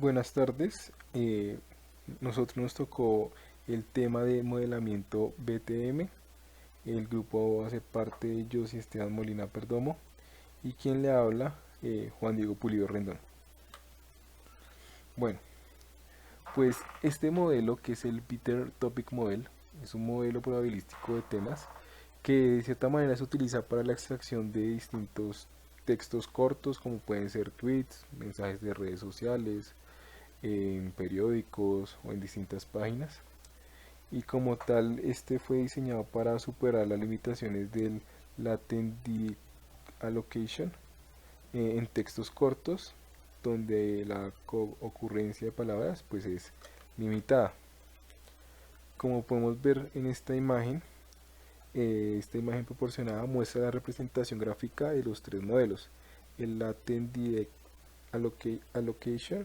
Buenas tardes. Nosotros nos tocó el tema de modelamiento BTM. El grupo hace parte de Josy Esteban Molina Perdomo y quien le habla, Juan Diego Pulido Rendón. Bueno, pues este modelo que es el Peter Topic Model es un modelo probabilístico de temas que de cierta manera se utiliza para la extracción de distintos textos cortos como pueden ser tweets, mensajes de redes sociales, en periódicos o en distintas páginas, y como tal este fue diseñado para superar las limitaciones del latent direct allocation en textos cortos donde la ocurrencia de palabras pues es limitada. Como podemos ver en esta imagen proporcionada muestra la representación gráfica de los tres modelos: el latent direct allocation,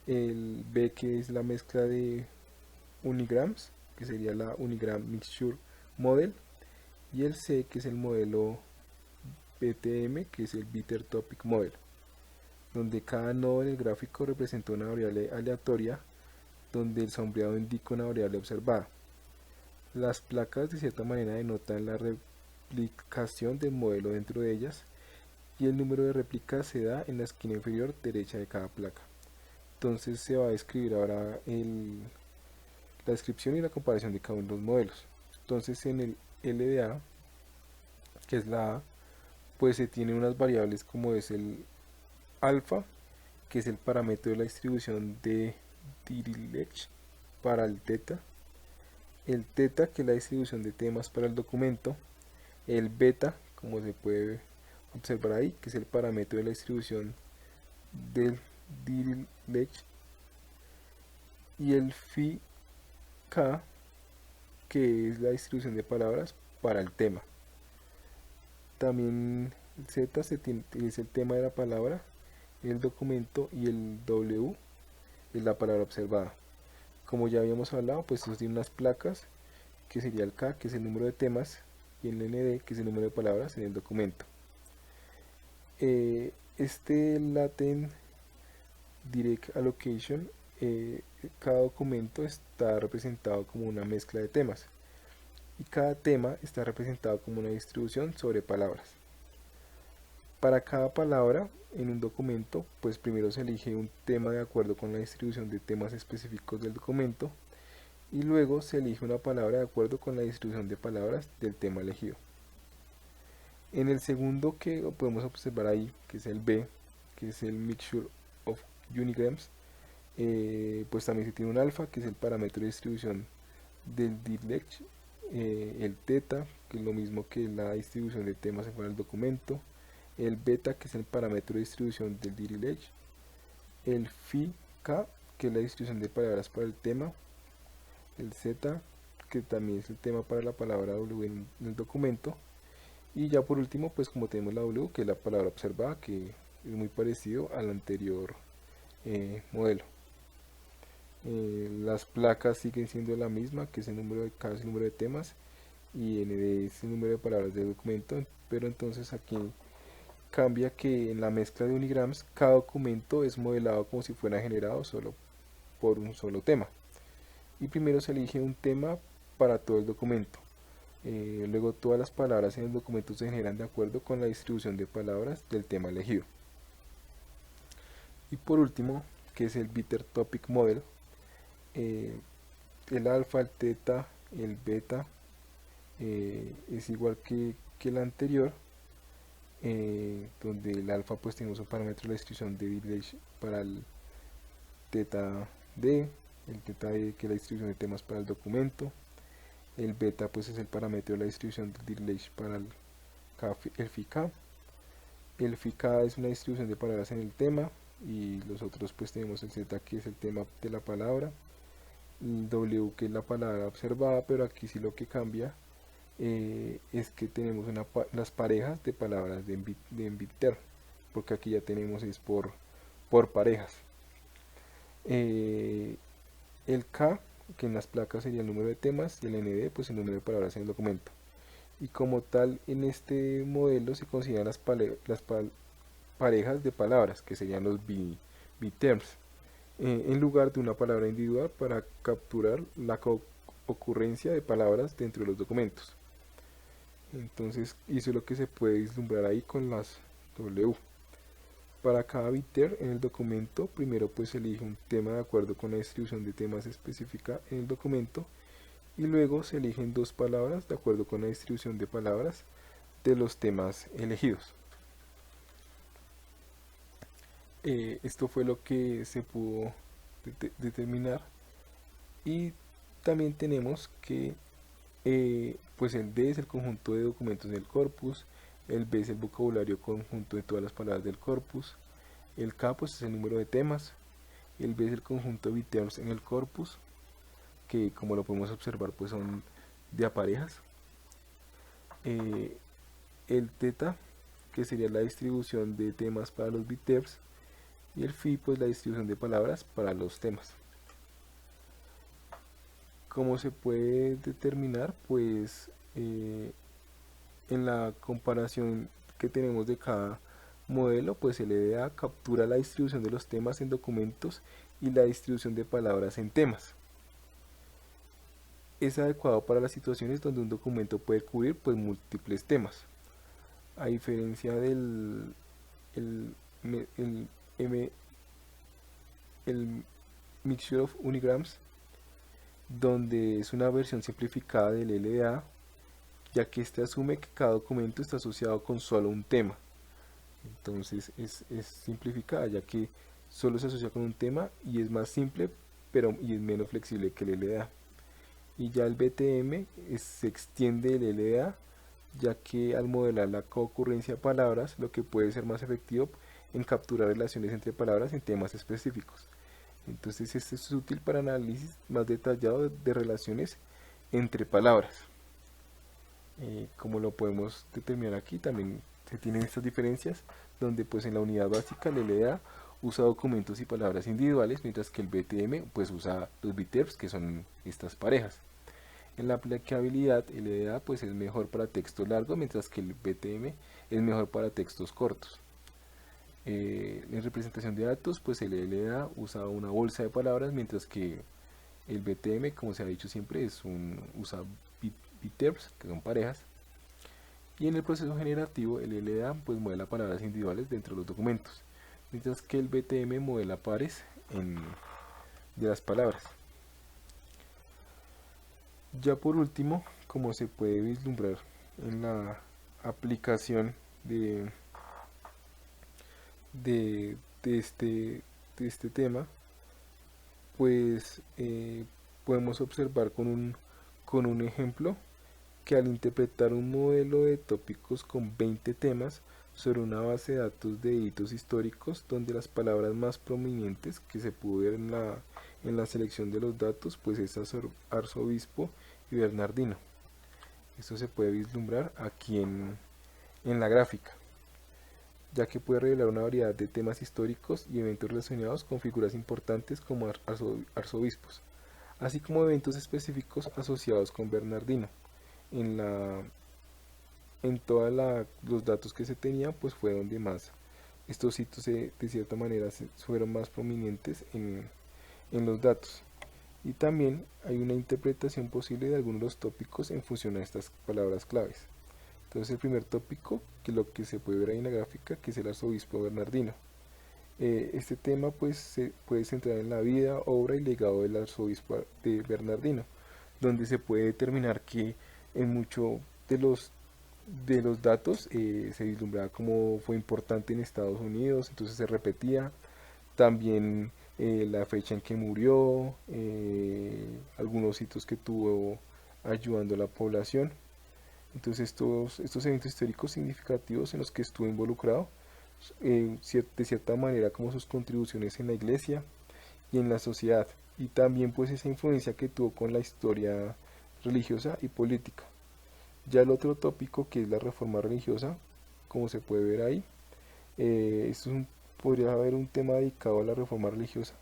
el B, que es la mezcla de unigrams, que sería la Unigram Mixture Model, y el C, que es el modelo BTM, que es el Bitter Topic Model, donde cada nodo en el gráfico representa una variable aleatoria, donde el sombreado indica una variable observada. Las placas de cierta manera denotan la replicación del modelo dentro de ellas, y el número de réplicas se da en la esquina inferior derecha de cada placa. Entonces se va a describir ahora la descripción y la comparación de cada uno de los modelos. Entonces en el LDA, que es la A, pues se tiene unas variables como es el alfa, que es el parámetro de la distribución de Dirichlet para el teta, el teta, que es la distribución de temas para el documento, el beta, como se puede observar ahí, que es el parámetro de la distribución del Dirichlet, y el phi k, que es la distribución de palabras para el tema. También el Z es el tema de la palabra, el documento, y el W es la palabra observada. Como ya habíamos hablado, pues esto tiene unas placas, que sería el K, que es el número de temas, y el ND, que es el número de palabras en el documento. Este latent direct allocation, cada documento está representado como una mezcla de temas, y cada tema está representado como una distribución sobre palabras. Para cada palabra en un documento, pues primero se elige un tema de acuerdo con la distribución de temas específicos del documento, y luego se elige una palabra de acuerdo con la distribución de palabras del tema elegido. En el segundo que podemos observar ahí, que es el B, que es el Mixture of Unigrams, pues también se tiene un alfa, que es el parámetro de distribución del Dirichlet, el teta, que es lo mismo que la distribución de temas en el documento, el beta, que es el parámetro de distribución del Dirichlet, el phi k, que es la distribución de palabras para el tema, el z, que también es el tema para la palabra w en el documento, y ya por último, pues como tenemos la w, que es la palabra observada, que es muy parecido al anterior modelo. Las placas siguen siendo la misma, que es el número de cada número de temas, y nd es el número de palabras del documento, pero entonces aquí cambia que en la mezcla de unigrams cada documento es modelado como si fuera generado solo por un solo tema, y primero se elige un tema para todo el documento. Luego todas las palabras en el documento se generan de acuerdo con la distribución de palabras del tema elegido. Y por último, que es el Bitter Topic Model, eh, el alfa, el teta, el beta, es igual que el anterior, donde el alfa pues tenemos un parámetro de la distribución de Dirichlet para el teta D, el teta D, que es la distribución de temas para el documento, el beta pues es el parámetro de la distribución de Dirichlet para el phi k, el phi k es una distribución de palabras en el tema, y los otros pues tenemos el z, que es el tema de la palabra, el w, que es la palabra observada, pero aquí sí lo que cambia es que tenemos las parejas de palabras de Embiter, porque aquí ya tenemos es por parejas. Eh, el K, que en las placas sería el número de temas, y el ND pues el número de palabras en el documento. Y como tal, en este modelo se consideran las parejas de palabras, que serían los biterms. en lugar de una palabra individual para capturar la ocurrencia de palabras dentro de los documentos. Entonces, eso es lo que se puede vislumbrar ahí con las W. Para cada biter en el documento, primero pues elige un tema de acuerdo con la distribución de temas específica en el documento, y luego se eligen dos palabras de acuerdo con la distribución de palabras de los temas elegidos. Esto fue lo que se pudo determinar, y también tenemos que pues el D es el conjunto de documentos del corpus, el B es el vocabulario conjunto de todas las palabras del corpus, el K pues es el número de temas, el B es el conjunto de biterms en el corpus, que como lo podemos observar pues son de a parejas, el teta que sería la distribución de temas para los biterms, y el phi pues la distribución de palabras para los temas. ¿Cómo se puede determinar? Pues en la comparación que tenemos de cada modelo, pues el EDA captura la distribución de los temas en documentos y la distribución de palabras en temas. Es adecuado para las situaciones donde un documento puede cubrir pues múltiples temas. A diferencia del el Mixture of Unigrams, donde es una versión simplificada del LDA, ya que este asume que cada documento está asociado con solo un tema. Entonces es simplificada, ya que solo se asocia con un tema y es más simple, y es menos flexible que el LDA. Y ya el BTM se extiende el LDA, ya que al modelar la concurrencia de palabras, lo que puede ser más efectivo en capturar relaciones entre palabras en temas específicos. Entonces esto es útil para análisis más detallado de relaciones entre palabras. Como lo podemos determinar aquí, también se tienen estas diferencias, donde pues en la unidad básica el LDA usa documentos y palabras individuales, mientras que el BTM pues usa los biterms, que son estas parejas. En la aplicabilidad el LDA pues es mejor para textos largos, mientras que el BTM es mejor para textos cortos. En representación de datos pues el LDA usa una bolsa de palabras, mientras que el BTM, como se ha dicho siempre, usa biterms, que son parejas. Y en el proceso generativo el LDA pues modela palabras individuales dentro de los documentos, mientras que el BTM modela pares de las palabras. Ya por último, como se puede vislumbrar en la aplicación de este tema, pues podemos observar con un ejemplo que al interpretar un modelo de tópicos con 20 temas sobre una base de datos de hitos históricos, donde las palabras más prominentes que se pudo ver en la selección de los datos pues es arzobispo y bernardino. Esto se puede vislumbrar aquí en la gráfica, ya que puede revelar una variedad de temas históricos y eventos relacionados con figuras importantes como arzobispos, así como eventos específicos asociados con Bernardino. En todos los datos que se tenían, pues fue donde más estos hitos de cierta manera fueron más prominentes en los datos. Y también hay una interpretación posible de algunos de los tópicos en función a estas palabras claves. Entonces el primer tópico, que lo que se puede ver ahí en la gráfica, que es el arzobispo bernardino. Este tema pues se puede centrar en la vida, obra y legado del arzobispo de Bernardino, donde se puede determinar que en muchos de los datos se vislumbraba cómo fue importante en Estados Unidos, entonces se repetía también la fecha en que murió, algunos hitos que tuvo ayudando a la población. Entonces estos eventos históricos significativos en los que estuvo involucrado, de cierta manera como sus contribuciones en la iglesia y en la sociedad, y también pues esa influencia que tuvo con la historia religiosa y política. Ya el otro tópico, que es la reforma religiosa, como se puede ver ahí, podría haber un tema dedicado a la reforma religiosa,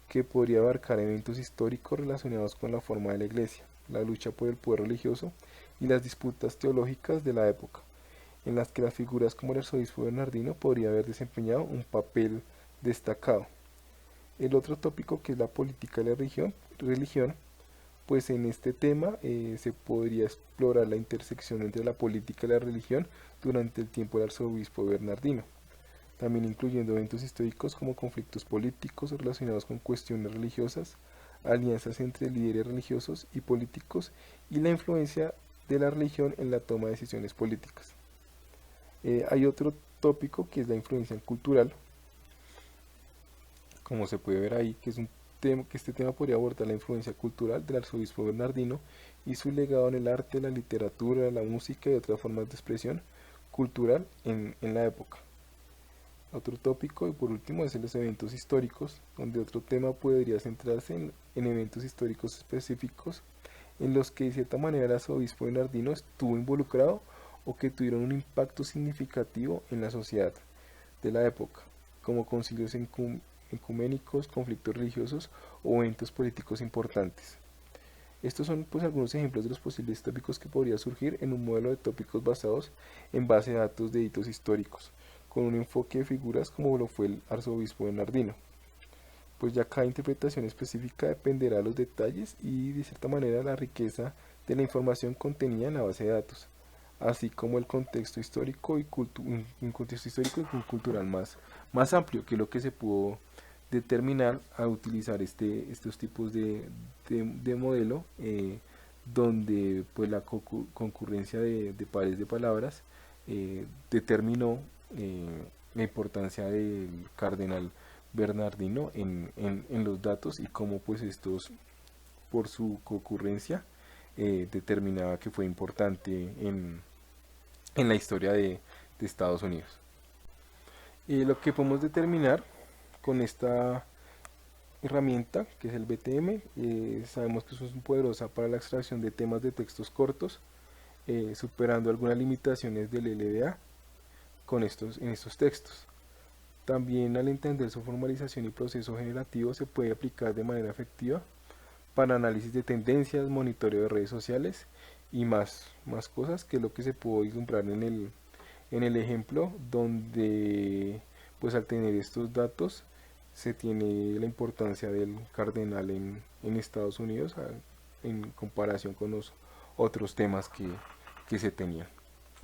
que podría abarcar eventos históricos relacionados con la forma de la iglesia, la lucha por el poder religioso y las disputas teológicas de la época, en las que las figuras como el arzobispo Bernardino podría haber desempeñado un papel destacado. El otro tópico, que es la política de la religión, pues en este tema se podría explorar la intersección entre la política y la religión durante el tiempo del arzobispo Bernardino, también incluyendo eventos históricos como conflictos políticos relacionados con cuestiones religiosas, alianzas entre líderes religiosos y políticos y la influencia de la religión en la toma de decisiones políticas. Hay otro tópico, que es la influencia cultural, como se puede ver ahí, que es un tema, que este tema podría abordar la influencia cultural del arzobispo Bernardino y su legado en el arte, la literatura, la música y otras formas de expresión cultural en la época. Otro tópico, y por último, es en los eventos históricos, donde otro tema podría centrarse en eventos históricos específicos en los que de cierta manera el arzobispo Bernardino estuvo involucrado o que tuvieron un impacto significativo en la sociedad de la época, como concilios ecuménicos, conflictos religiosos o eventos políticos importantes. Estos son pues algunos ejemplos de los posibles tópicos que podría surgir en un modelo de tópicos basados en base de datos de hitos históricos, con un enfoque de figuras como lo fue el arzobispo Bernardino. Pues ya cada interpretación específica dependerá de los detalles y de cierta manera la riqueza de la información contenida en la base de datos, así como el contexto histórico y un contexto histórico y cultural más amplio, que es lo que se pudo determinar a utilizar estos tipos de modelo, donde pues la concurrencia de pares de palabras determinó la importancia del cardenal Bernardino en los datos y cómo pues estos por su concurrencia determinaba que fue importante en la historia de Estados Unidos. Lo que podemos determinar con esta herramienta, que es el BTM, sabemos que eso es poderosa para la extracción de temas de textos cortos, superando algunas limitaciones del LDA en estos textos. También, al entender su formalización y proceso generativo, se puede aplicar de manera efectiva para análisis de tendencias, monitoreo de redes sociales y más cosas, que es lo que se pudo vislumbrar en el ejemplo, donde pues al tener estos datos se tiene la importancia del cardenal en Estados Unidos en comparación con los otros temas que se tenían.